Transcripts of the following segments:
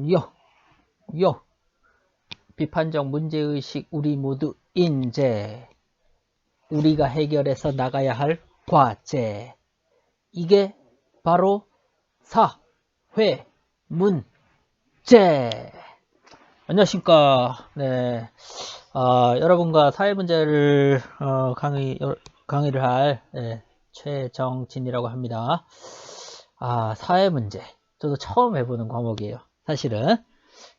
요, 요. 비판적 문제의식 우리 모두 인재. 우리가 해결해서 나가야 할 과제. 이게 바로 사회 문제. 안녕하십니까. 네. 여러분과 사회 문제를 강의를 할 최정진이라고 합니다. 사회 문제. 저도 처음 해보는 과목이에요. 사실은.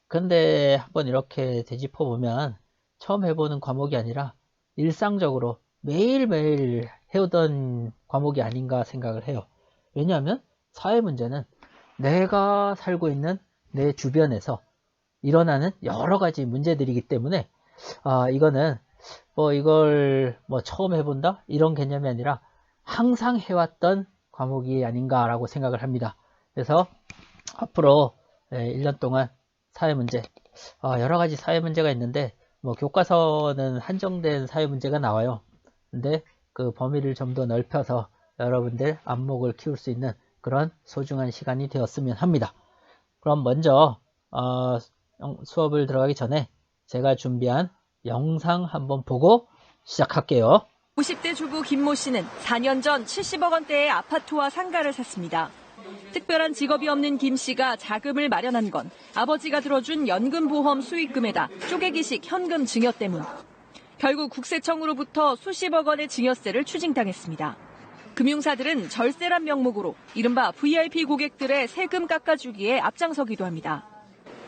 근데 한번 이렇게 되짚어 보면 처음 해보는 과목이 아니라 일상적으로 매일매일 해오던 과목이 아닌가 생각을 해요. 왜냐하면 사회 문제는 내가 살고 있는 내 주변에서 일어나는 여러 가지 문제들이기 때문에 이거는 이걸 처음 해본다 이런 개념이 아니라 항상 해왔던 과목이 아닌가라고 생각을 합니다. 그래서 앞으로 1년 동안 사회 문제 여러 가지 사회 문제가 있는데 교과서는 한정된 사회 문제가 나와요. 근데 그 범위를 좀 더 넓혀서 여러분들 안목을 키울 수 있는 그런 소중한 시간이 되었으면 합니다. 그럼 먼저 수업을 들어가기 전에 제가 준비한 영상 한번 보고 시작할게요. 50대 주부 김모 씨는 4년 전 70억 원대의 아파트와 상가를 샀습니다. 특별한 직업이 없는 김 씨가 자금을 마련한 건 아버지가 들어준 연금보험 수익금에다 쪼개기식 현금 증여 때문. 결국 국세청으로부터 수십억 원의 증여세를 추징당했습니다. 금융사들은 절세란 명목으로 이른바 VIP 고객들의 세금 깎아주기에 앞장서기도 합니다.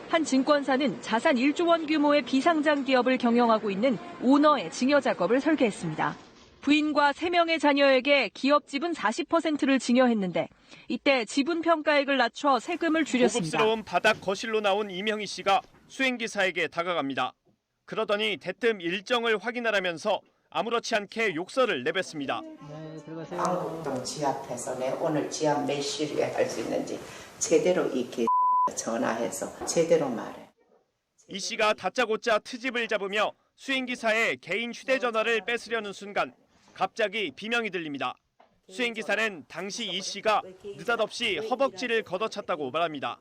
한 증권사는 자산 1조 원 규모의 비상장 기업을 경영하고 있는 오너의 증여 작업을 설계했습니다. 부인과 3명의 자녀에게 기업 지분 40%를 증여했는데 이때 지분 평가액을 낮춰 세금을 줄였습니다. 고급스러운 바닥 거실로 나온 이명희 씨가 수행기사에게 다가갑니다. 그러더니 대뜸 일정을 확인하라면서 아무렇지 않게 욕설을 내뱉습니다. 네, 들어가세요. 안국동 지압해서 내 오늘 지압 몇 시에 할 수 있는지 제대로 이렇게 전화해서 제대로 말해. 이 씨가 다짜고짜 트집을 잡으며 수행기사의 개인 휴대전화를 뺏으려는 순간 갑자기 비명이 들립니다. 수행기사는 당시 이 씨가 느닷없이 허벅지를 걷어찼다고 말합니다.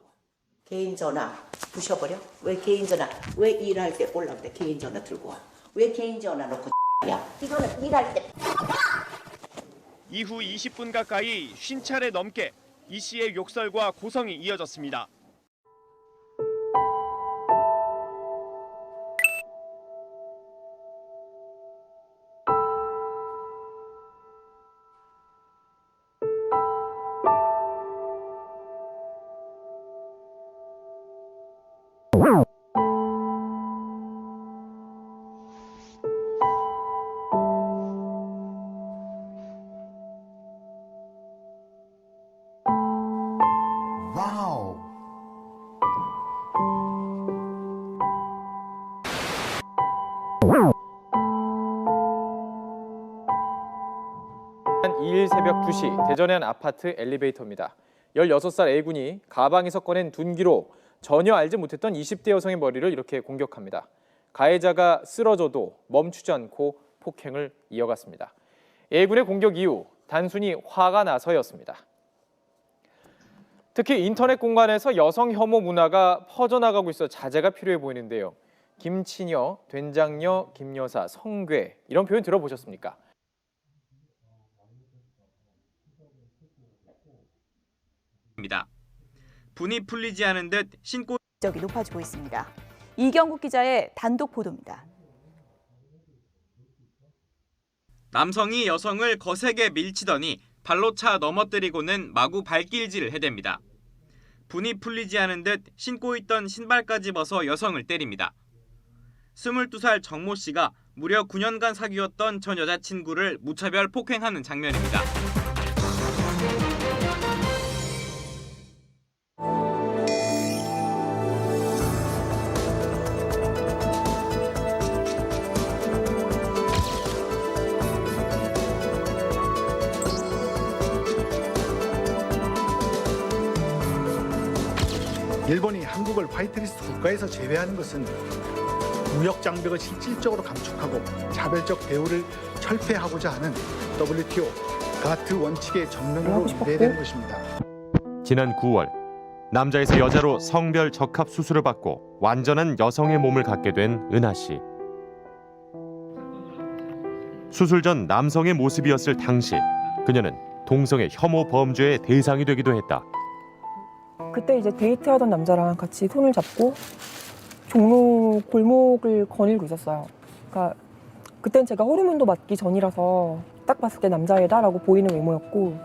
개인 전화 부셔버려? 왜 개인 전화? 왜 일할 때 올라올 때 개인 전화 들고 와? 왜 개인 전화 놓고 야? 이거는 일할 때. 이후 20분 가까이 50차례 넘게 이 씨의 욕설과 고성이 이어졌습니다. 와우. 한 2일 새벽 2시 대전의 한 아파트 엘리베이터입니다. 16살 A군이 가방에서 꺼낸 둔기로 전혀 알지 못했던 20대 여성의 머리를 이렇게 공격합니다. 가해자가 쓰러져도 멈추지 않고 폭행을 이어갔습니다. A군의 공격 이후 단순히 화가 나서였습니다. 특히 인터넷 공간에서 여성 혐오 문화가 퍼져나가고 있어 자제가 필요해 보이는데요. 김치녀, 된장녀, 김여사, 성괴 이런 표현 들어보셨습니까? 분이 풀리지 않은 듯 신고 적이 높아지고 있습니다. 이경국 기자의 단독 보도입니다. 남성이 여성을 거세게 밀치더니 발로 차 넘어뜨리고는 마구 발길질을 해댑니다. 분이 풀리지 않은 듯 신고 있던 신발까지 벗어 여성을 때립니다. 22살 정모 씨가 무려 9년간 사귀었던 전 여자친구를 무차별 폭행하는 장면입니다. 일본이 한국을 화이트리스트 국가에서 제외하는 것은 무역 장벽을 실질적으로 감축하고 자별적 대우를 철폐하고자 하는 WTO 가트 원칙의 정면으로 이례되는 것입니다. 지난 9월 남자에서 여자로 성별 적합 수술을 받고 완전한 여성의 몸을 갖게 된 은하 씨. 수술 전 남성의 모습이었을 당시 그녀는 동성애 혐오 범죄의 대상이 되기도 했다. 그때 이제 데이트하던 남자랑 같이 손을 잡고 종로 골목을 거닐고 있었어요. 그러니까 그땐 제가 호르몬도 맞기 전이라서 딱 봤을 때 남자애다라고 보이는 외모였고,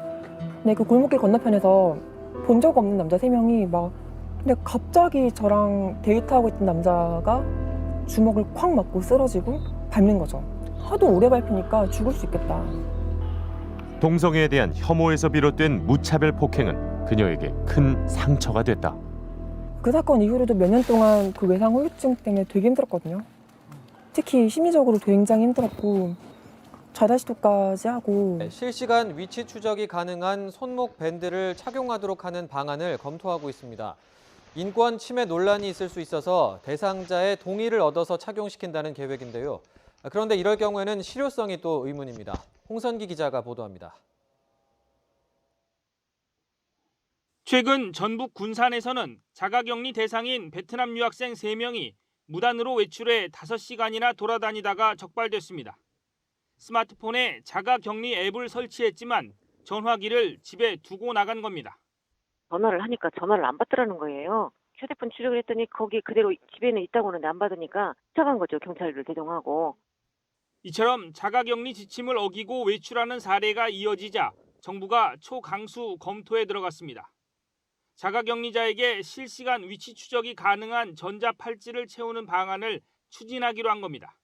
근데 그 골목길 건너편에서 본 적 없는 남자 3명이 막 근데 갑자기 저랑 데이트하고 있던 남자가 주먹을 콱 맞고 쓰러지고 밟는 거죠. 하도 오래 밟히니까 죽을 수 있겠다. 동성애에 대한 혐오에서 비롯된 무차별 폭행은 그녀에게 큰 상처가 됐다. 그 사건 이후로도 몇 년 동안 그 외상 후유증 때문에 되게 힘들었거든요. 특히 심리적으로 굉장히 힘들었고 자다시도까지 하고. 실시간 위치 추적이 가능한 손목 밴드를 착용하도록 하는 방안을 검토하고 있습니다. 인권 침해 논란이 있을 수 있어서 대상자의 동의를 얻어서 착용시킨다는 계획인데요. 그런데 이럴 경우에는 실효성이 또 의문입니다. 홍선기 기자가 보도합니다. 최근 전북 군산에서는 자가격리 대상인 베트남 유학생 3명이 무단으로 외출해 5시간이나 돌아다니다가 적발됐습니다. 스마트폰에 자가격리 앱을 설치했지만 전화기를 집에 두고 나간 겁니다. 전화를 하니까 전화를 안 받더라는 거예요. 휴대폰 추적을 했더니 거기 그대로 집에는 있다고 하는데 안 받으니까 쫓아간 거죠. 경찰을 대동하고. 이처럼 자가격리 지침을 어기고 외출하는 사례가 이어지자 정부가 초강수 검토에 들어갔습니다. 자가격리자에게 실시간 위치 추적이 가능한 전자팔찌를 채우는 방안을 추진하기로 한 겁니다.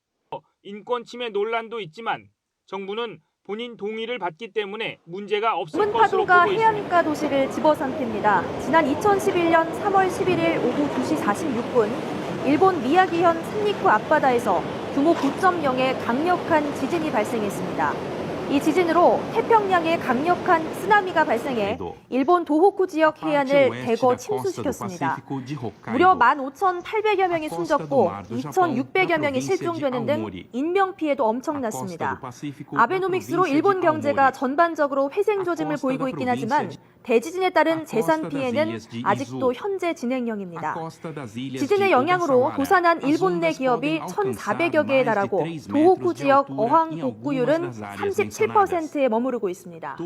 인권 침해 논란도 있지만 정부는 본인 동의를 받기 때문에 문제가 없을 것으로 보고 있습니다. 해안가 도시를 집어삼킵니다. 지난 2011년 3월 11일 오후 2시 46분 일본 미야기현 산리쿠 앞바다에서 규모 9.0의 강력한 지진이 발생했습니다. 이 지진으로 태평양에 강력한 쓰나미가 발생해 일본 도호쿠 지역 해안을 대거 침수시켰습니다. 무려 15,800여 명이 숨졌고 2,600여 명이 실종되는 등 인명피해도 엄청났습니다. 아베노믹스로 일본 경제가 전반적으로 회생조짐을 보이고 있긴 하지만 대지진에 따른 재산 피해는 아직도 현재 진행형입니다. 지진의 영향으로 도산한 일본 내 기업이 1,400여 개에 달하고 도호쿠 지역 어항 복구율은 37%에 머무르고 있습니다.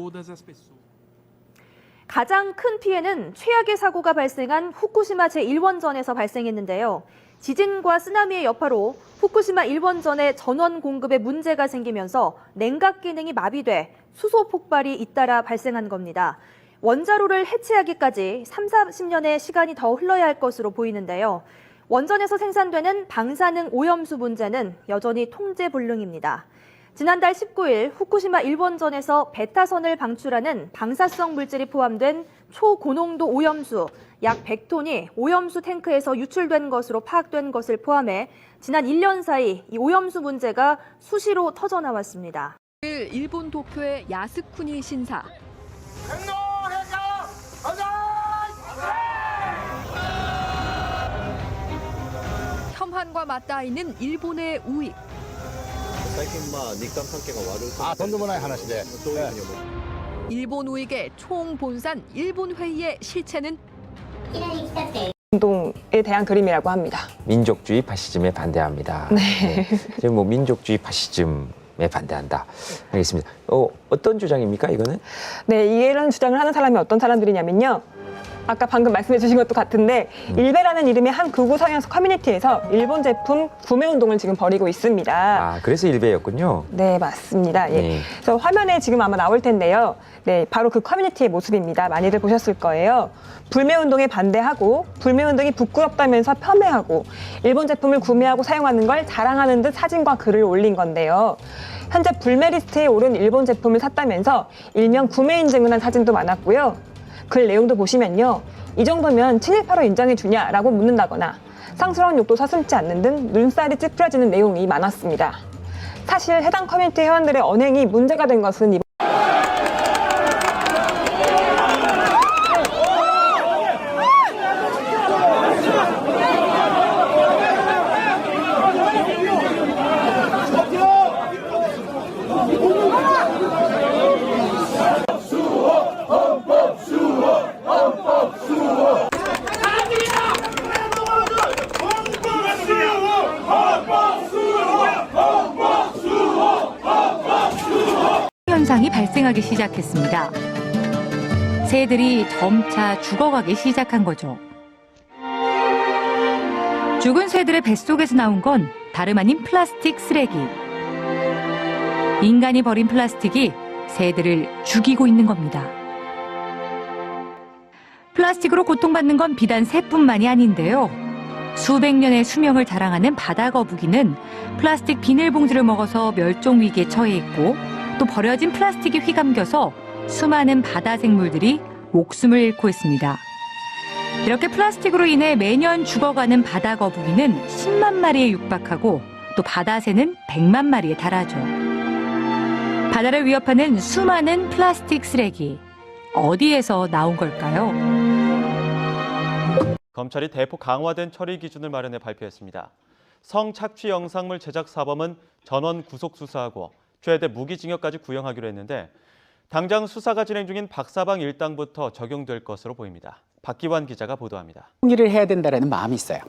가장 큰 피해는 최악의 사고가 발생한 후쿠시마 제1원전에서 발생했는데요. 지진과 쓰나미의 여파로 후쿠시마 1원전의 전원 공급에 문제가 생기면서 냉각 기능이 마비돼 수소 폭발이 잇따라 발생한 겁니다. 원자로를 해체하기까지 30-40년의 시간이 더 흘러야 할 것으로 보이는데요. 원전에서 생산되는 방사능 오염수 문제는 여전히 통제불능입니다. 지난달 19일 후쿠시마 1원전에서 베타선을 방출하는 방사성 물질이 포함된 초고농도 오염수 약 100톤이 오염수 탱크에서 유출된 것으로 파악된 것을 포함해 지난 1년 사이 이 오염수 문제가 수시로 터져나왔습니다. 일본 도쿄의 야스쿠니 신사. 혐한과 맞닿아 있는 일본의 우익. 일본 우익의 총본산 일본 회의의 실체는 운동에 대한 그림이라고 합니다. 민족주의 파시즘에 반대합니다. 네. 지금 뭐 민족주의 파시즘에 반대한다. 알겠습니다. 어떤 주장입니까, 이거는? 네, 이런 주장을 하는 사람이 어떤 사람들이냐면요. 아까 방금 말씀해 주신 것도 같은데 일베라는 이름의 한 극우 성향 커뮤니티에서 일본 제품 구매 운동을 지금 벌이고 있습니다. 아, 그래서 일베였군요. 네, 맞습니다. 예. 네. 그래서 화면에 지금 아마 나올 텐데요. 네, 바로 그 커뮤니티의 모습입니다. 많이들 보셨을 거예요. 불매 운동에 반대하고 불매 운동이 부끄럽다면서 폄훼하고 일본 제품을 구매하고 사용하는 걸 자랑하는 듯 사진과 글을 올린 건데요. 현재 불매 리스트에 오른 일본 제품을 샀다면서 일명 구매 인증을 한 사진도 많았고요. 글 내용도 보시면요. 이 정도면 친일파로 인정해 주냐라고 묻는다거나 상스러운 욕도 서슴지 않는 등 눈살이 찌푸려지는 내용이 많았습니다. 사실 해당 커뮤니티 회원들의 언행이 문제가 된 것은 현상이 발생하기 시작했습니다. 새들이 점차 죽어가기 시작한 거죠. 죽은 새들의 뱃속에서 나온 건 다름 아닌 플라스틱 쓰레기. 인간이 버린 플라스틱이 새들을 죽이고 있는 겁니다. 플라스틱으로 고통받는 건 비단 새뿐만이 아닌데요. 수백 년의 수명을 자랑하는 바다 거북이는 플라스틱 비닐봉지를 먹어서 멸종 위기에 처해 있고, 또 버려진 플라스틱이 휘감겨서 수많은 바다 생물들이 목숨을 잃고 있습니다. 이렇게 플라스틱으로 인해 매년 죽어가는 바다 거북이는 10만 마리에 육박하고, 또 바다새는 100만 마리에 달하죠. 바다를 위협하는 수많은 플라스틱 쓰레기, 어디에서 나온 걸까요? 검찰이 대폭 강화된 처리 기준을 마련해 발표했습니다. 성착취 영상물 제작 사범은 전원 구속 수사하고 최대 무기징역까지 구형하기로 했는데, 당장 수사가 진행 중인 박사방 일당부터 적용될 것으로 보입니다. 박기환 기자가 보도합니다. 통일을 해야 된다는 마음이 있어요.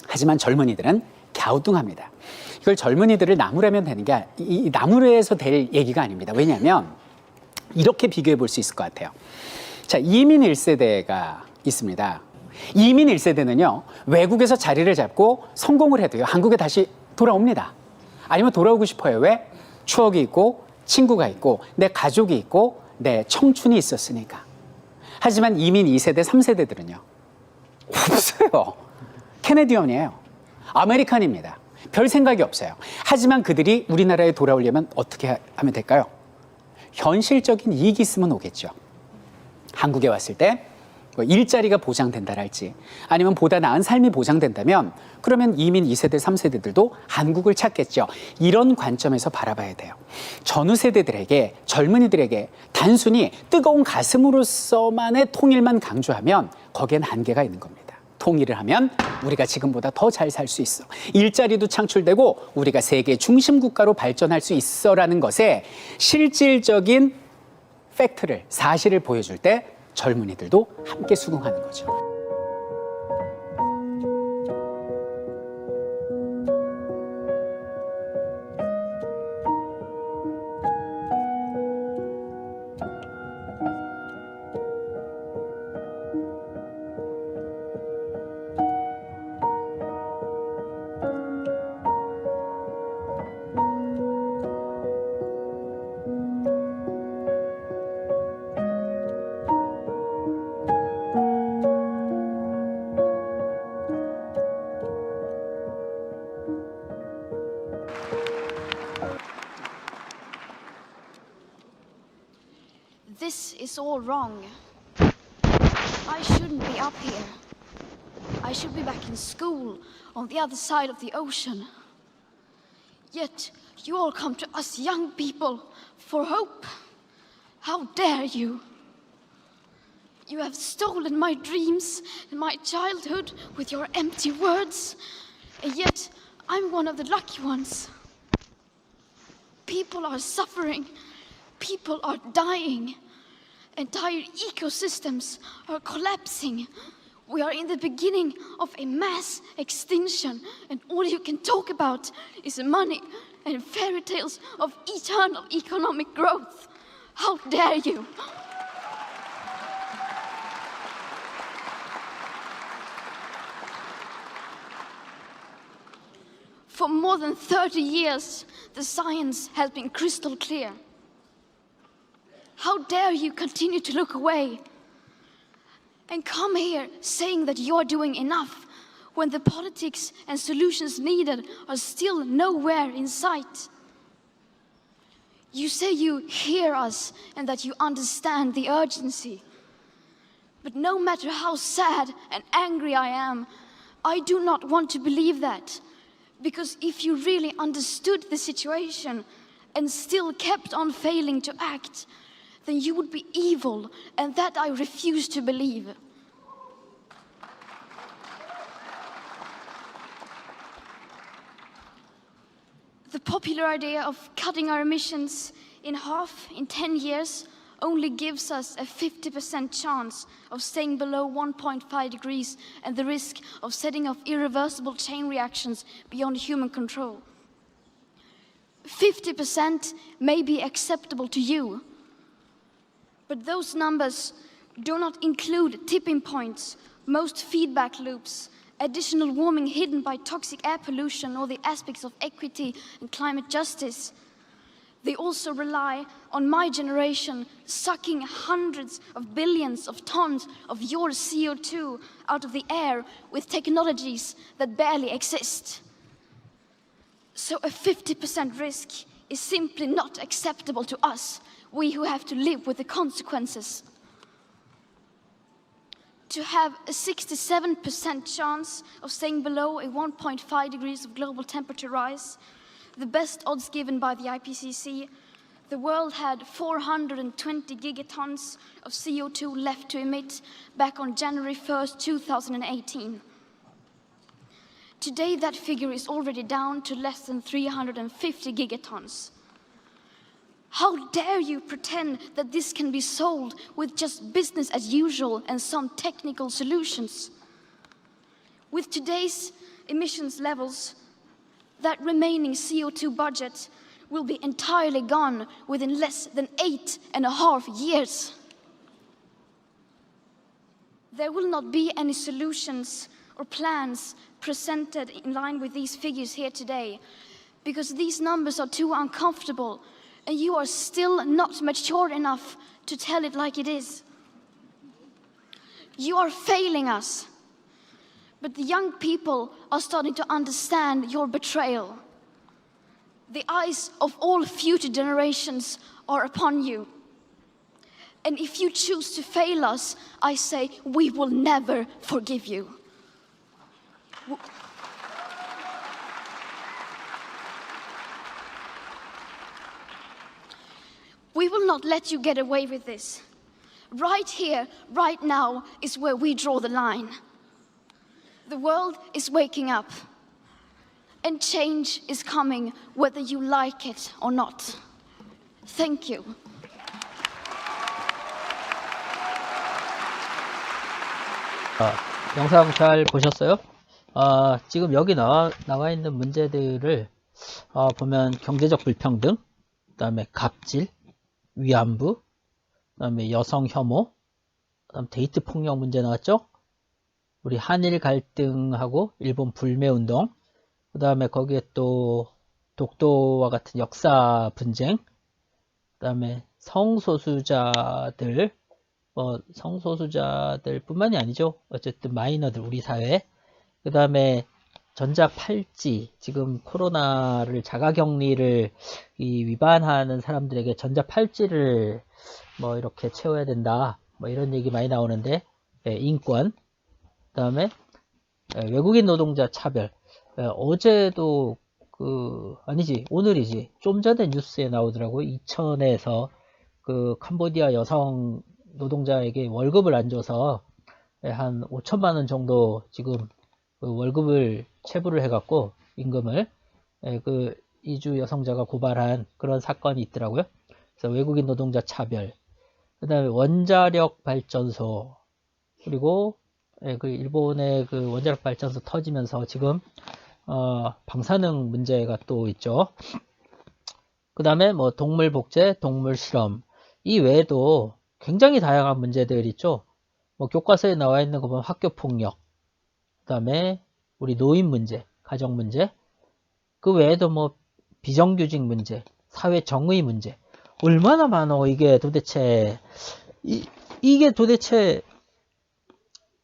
하지만 젊은이들은 갸우뚱합니다. 이걸 젊은이들을 나무라면 되는 게 이 나무에서 될 얘기가 아닙니다. 왜냐하면 이렇게 비교해 볼 수 있을 것 같아요. 자, 이민 1세대가 있습니다. 이민 1세대는요, 외국에서 자리를 잡고 성공을 해도요, 한국에 다시 돌아옵니다. 아니면 돌아오고 싶어요. 왜? 추억이 있고, 친구가 있고, 내 가족이 있고, 내 청춘이 있었으니까. 하지만 이민 2세대, 3세대들은요, 없어요. 캐네디언이에요. 아메리칸입니다. 별 생각이 없어요. 하지만 그들이 우리나라에 돌아오려면 어떻게 하면 될까요? 현실적인 이익이 있으면 오겠죠. 한국에 왔을 때 일자리가 보장된다랄지, 아니면 보다 나은 삶이 보장된다면, 그러면 이민 2세대, 3세대들도 한국을 찾겠죠. 이런 관점에서 바라봐야 돼요. 전후 세대들에게, 젊은이들에게 단순히 뜨거운 가슴으로서만의 통일만 강조하면 거기엔 한계가 있는 겁니다. 통일을 하면 우리가 지금보다 더 잘 살 수 있어, 일자리도 창출되고 우리가 세계 중심 국가로 발전할 수 있어라는 것에 실질적인 팩트를, 사실을 보여줄 때 젊은이들도 함께 수긍하는 거죠. This is all wrong. I shouldn't be up here. I should be back in school on the other side of the ocean. Yet you all come to us young people for hope. How dare you? You have stolen my dreams and my childhood with your empty words, and yet I'm one of the lucky ones. People are suffering. People are dying. Entire ecosystems are collapsing. We are in the beginning of a mass extinction, and all you can talk about is money and fairy tales of eternal economic growth. How dare you? For more than 30 years, the science has been crystal clear. How dare you continue to look away and come here saying that you are doing enough when the politics and solutions needed are still nowhere in sight? You say you hear us and that you understand the urgency. But no matter how sad and angry I am, I do not want to believe that. Because if you really understood the situation and still kept on failing to act, then you would be evil, and that I refuse to believe. The popular idea of cutting our emissions in half in 10 years only gives us a 50% chance of staying below 1.5 degrees and the risk of setting off irreversible chain reactions beyond human control. 50% may be acceptable to you. But those numbers do not include tipping points, most feedback loops, additional warming hidden by toxic air pollution, or the aspects of equity and climate justice. They also rely on my generation sucking hundreds of billions of tons of your CO2 out of the air with technologies that barely exist. So a 50% risk is simply not acceptable to us, we who have to live with the consequences. To have a 67% chance of staying below a 1.5 degrees of global temperature rise, the best odds given by the IPCC, the world had 420 gigatons of CO2 left to emit back on January 1st, 2018. Today, that figure is already down to less than 350 gigatons. How dare you pretend that this can be solved with just business as usual and some technical solutions? With today's emissions levels, that remaining CO2 budget will be entirely gone within less than 8.5 years. There will not be any solutions or plans presented in line with these figures here today, because these numbers are too uncomfortable and you are still not mature enough to tell it like it is. You are failing us, but the young people are starting to understand your betrayal. The eyes of all future generations are upon you. And if you choose to fail us, I say we will never forgive you. We will not let you get away with this. Right here, right now, is where we draw the line. The world is waking up, and change is coming whether you like it or not. Thank you. 영상 잘 보셨어요? 지금 여기 나와 있는 문제들을 보면 경제적 불평등, 그 다음에 갑질, 위안부, 그 다음에 여성 혐오, 그 다음 데이트 폭력 문제 나왔죠? 우리 한일 갈등하고 일본 불매운동, 그 다음에 거기에 또 독도와 같은 역사 분쟁, 그 다음에 성소수자들, 성소수자들 뿐만이 아니죠. 어쨌든 마이너들, 우리 사회. 그 다음에 전자팔찌, 지금 코로나를 자가격리를 위반하는 사람들에게 전자팔찌를 이렇게 채워야 된다. 이런 얘기 많이 나오는데, 인권. 그 다음에 외국인 노동자 차별. 어제도 오늘이지. 좀 전에 뉴스에 나오더라고. 이천에서 캄보디아 여성 노동자에게 월급을 안 줘서 한 5천만 원 정도 지금 월급을 체불을 해갖고 임금을 이주 여성자가 고발한 그런 사건이 있더라고요. 그래서 외국인 노동자 차별, 그 다음에 원자력 발전소, 그리고 일본의 원자력 발전소 터지면서 지금 방사능 문제가 또 있죠. 그 다음에 동물 복제, 동물 실험, 이 외에도 굉장히 다양한 문제들이 있죠. 교과서에 나와 있는 거 보면 학교 폭력, 그 다음에 우리 노인 문제, 가정 문제, 그 외에도 비정규직 문제, 사회 정의 문제, 얼마나 많어. 이게 도대체 이게 도대체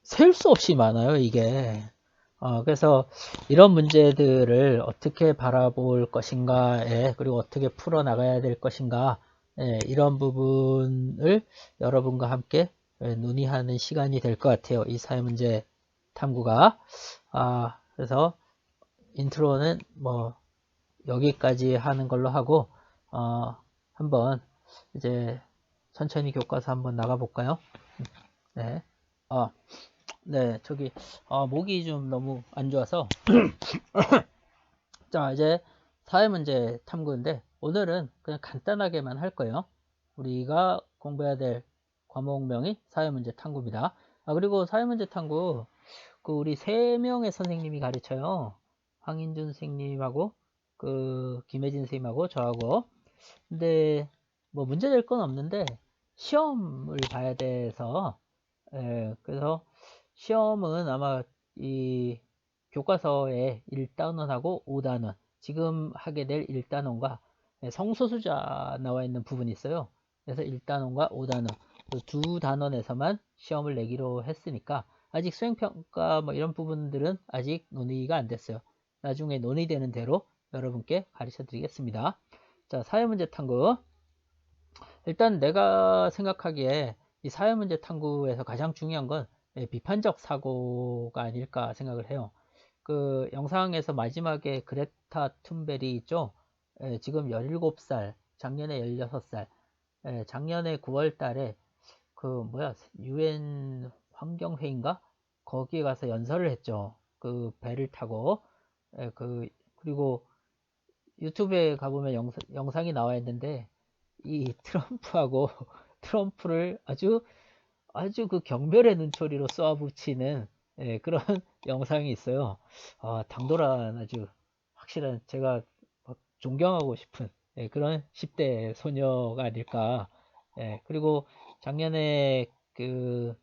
셀 수 없이 많아요. 이게 그래서 이런 문제들을 어떻게 바라볼 것인가에, 그리고 어떻게 풀어나가야 될 것인가, 이런 부분을 여러분과 함께 논의하는 시간이 될 것 같아요. 이 사회문제 탐구가. 그래서 인트로는 여기까지 하는 걸로 하고, 한번 이제 천천히 교과서 한번 나가 볼까요? 네. 네, 목이 좀 너무 안 좋아서. 자, 이제 사회문제 탐구인데, 오늘은 그냥 간단하게만 할 거예요. 우리가 공부해야 될 과목명이 사회문제 탐구입니다. 그리고 사회문제 탐구, 우리 3명의 선생님이 가르쳐요. 황인준 선생님하고, 그 김혜진 선생님하고 저하고. 근데 뭐 문제될 건 없는데 시험을 봐야 돼서, 그래서 시험은 아마 이 교과서에 1단원하고 5단원, 지금 하게 될 1단원과 성소수자 나와 있는 부분이 있어요. 그래서 1단원과 5단원 그 두 단원에서만 시험을 내기로 했으니까 아직 수행평가 뭐 이런 부분들은 아직 논의가 안 됐어요. 나중에 논의되는 대로 여러분께 가르쳐 드리겠습니다. 자, 사회문제 탐구. 일단 내가 생각하기에 이 사회문제 탐구에서 가장 중요한 건 비판적 사고가 아닐까 생각을 해요. 그 영상에서 마지막에 그레타 툰베리 있죠? 지금 17살, 작년에 16살, 작년에 9월 달에 그 UN 환경회의인가? 거기에 가서 연설을 했죠. 그 배를 타고. 그리고 유튜브에 가보면 영상이 나와 있는데, 이 트럼프하고 트럼프를 아주 그 경멸의 눈초리로 쏘아붙이는 그런 영상이 있어요. 당돌한 아주 확실한, 제가 존경하고 싶은 그런 10대 소녀가 아닐까. 그리고 작년에 그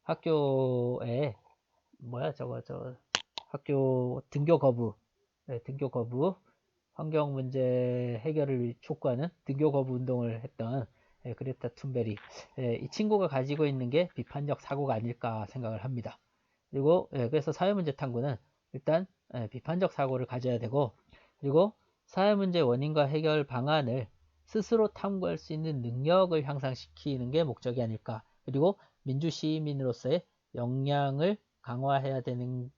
학교에 학교 등교 거부, 환경 문제 해결을 촉구하는 등교 거부 운동을 했던 그레타 툰베리, 이 친구가 가지고 있는 게 비판적 사고가 아닐까 생각을 합니다. 그리고 그래서 사회문제 탐구는 일단 비판적 사고를 가져야 되고, 그리고 사회문제 원인과 해결 방안을 스스로 탐구할 수 있는 능력을 향상시키는 게 목적이 아닐까. 그리고 민주시민으로서의 역량을 강화해야 되는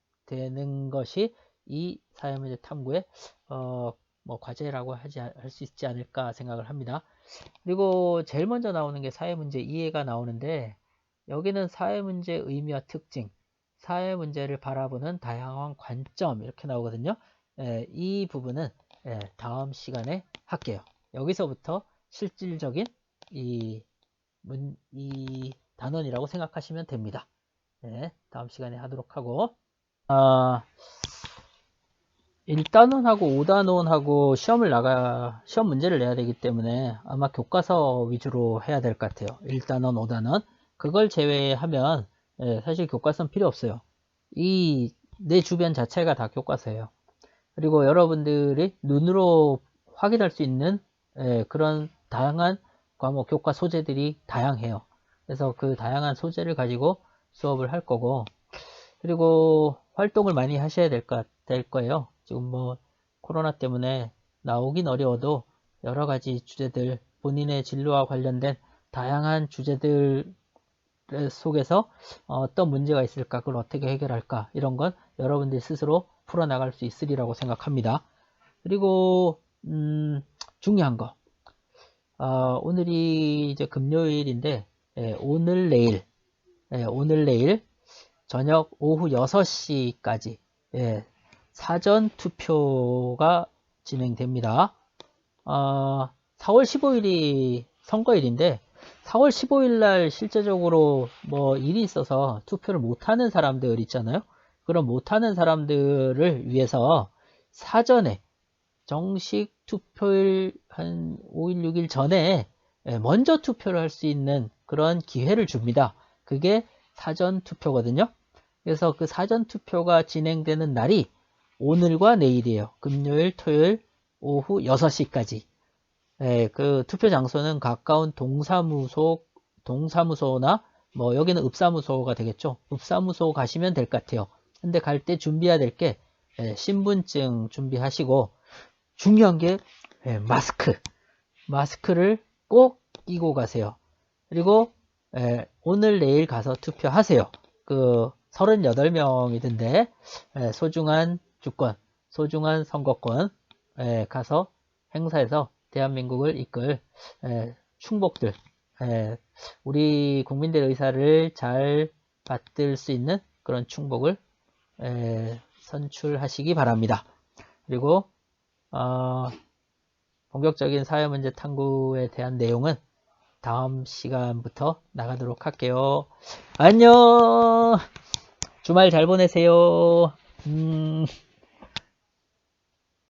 것이 이 사회문제 탐구의 과제라고 할 수 있지 않을까 생각을 합니다. 그리고 제일 먼저 나오는 게 사회문제 이해가 나오는데, 여기는 사회문제의 의미와 특징, 사회문제를 바라보는 다양한 관점 이렇게 나오거든요. 이 부분은 다음 시간에 할게요. 여기서부터 실질적인 이 단원이라고 생각하시면 됩니다. 다음 시간에 하도록 하고, 1단원하고 5단원하고 시험 문제를 내야 되기 때문에 아마 교과서 위주로 해야 될 것 같아요. 1단원, 5단원. 그걸 제외하면 사실 교과서는 필요 없어요. 내 주변 자체가 다 교과서예요. 그리고 여러분들이 눈으로 확인할 수 있는 그런 다양한 과목, 교과 소재들이 다양해요. 그래서 그 다양한 소재를 가지고 수업을 할 거고, 그리고 활동을 많이 하셔야 될 거예요. 지금 뭐 코로나 때문에 나오긴 어려워도 여러 가지 주제들, 본인의 진로와 관련된 다양한 주제들 속에서 어떤 문제가 있을까, 그걸 어떻게 해결할까, 이런 건 여러분들이 스스로 풀어나갈 수 있으리라고 생각합니다. 그리고 중요한 거, 오늘이 이제 금요일인데 오늘 내일 저녁 오후 6시까지 사전 투표가 진행됩니다. 4월 15일이 선거일인데 4월 15일 날 실제적으로 뭐 일이 있어서 투표를 못하는 사람들 있잖아요. 그럼 못하는 사람들을 위해서 사전에 정식 투표일 한 5일, 6일 전에 먼저 투표를 할 수 있는 그런 기회를 줍니다. 그게 사전 투표거든요. 그래서 그 사전 투표가 진행되는 날이 오늘과 내일이에요. 금요일, 토요일 오후 6시까지. 그 투표 장소는 가까운 동사무소나 뭐 여기는 읍사무소가 되겠죠. 읍사무소 가시면 될 것 같아요. 근데 갈 때 준비해야 될 게 신분증 준비하시고, 중요한 게 마스크를 꼭 끼고 가세요. 그리고 오늘 내일 가서 투표하세요. 그 38명이던데 소중한 주권, 소중한 선거권 가서 행사에서 대한민국을 이끌 충복들, 우리 국민들의 의사를 잘 받들 수 있는 그런 충복을 선출하시기 바랍니다. 그리고 본격적인 사회문제 탐구에 대한 내용은 다음 시간부터 나가도록 할게요. 안녕! 주말 잘 보내세요.